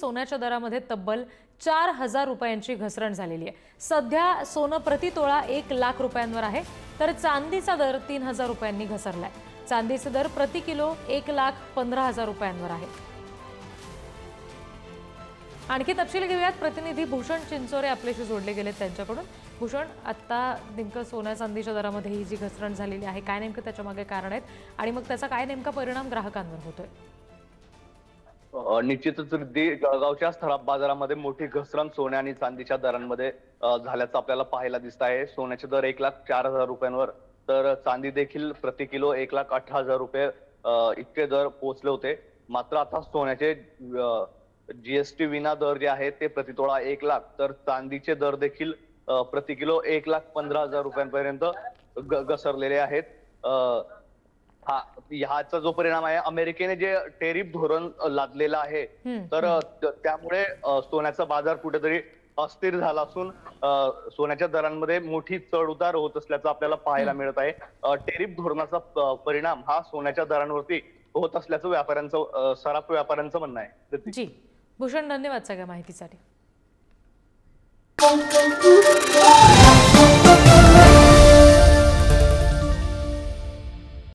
सोन्याच्या दरामध्ये तब्बल 4,000 रुपयांची घसरण झालेली आहे। सध्या सोनं प्रति तोळा 1 लाख रुपयांवर आहे, तर चांदीचा दर 3,000 रुपयांनी घसरलाय। चांदीचे दर प्रति किलो 1,15,000 रुपयांवर आहे। आणखी तपशील घेऊयात, प्रतिनिधी भूषण चिंचोरे आपल्याशी जोडले गेले त्यांच्याकडून। भूषण, आता नेमकं सोन्या चांदीच्या दरामध्ये ही जी घसरण झालेली आहे, काय नेमकं त्याच्या मागे कारण आहेत आणि मग त्याचा काय नेमका परिणाम ग्राहकांवर होतोय? निश्चितच जळगावच्या सराफ बाजारामध्ये मोठी घसरण सोन्या आणि चांदीच्या दरांमध्ये झाल्याचं आपल्याला पाहायला दिसत आहे। सोन्याचे दर 1,04,000 रुपयांवर, तर चांदी देखील प्रति किलो 1,18,000 रुपये इतके दर पोहोचले होते। मात्र आता सोन्याचे जीएसटी विना दर जे आहेत ते प्रतितोळा 1 लाख, तर चांदीचे दर देखील प्रति किलो 1,15,000 रुपयांपर्यंत घसरलेले आहेत। ह्याचा जो परिणाम आहे, अमेरिकेने जे टेरिफ धोरण लादलेलं आहे, तर त्यामुळे सोन्याचा बाजार कुठेतरी अस्थिर झाला असून सोन्याच्या दरांमध्ये मोठी चढ उतार होत असल्याचं आपल्याला पाहायला मिळत आहे। टेरिफ धोरणाचा परिणाम हा सोन्याच्या दरांवरती होत असल्याचं सराफ व्यापाऱ्यांचं म्हणणं आहे। जी भूषण, धन्यवाद सगळ्या माहितीसाठी।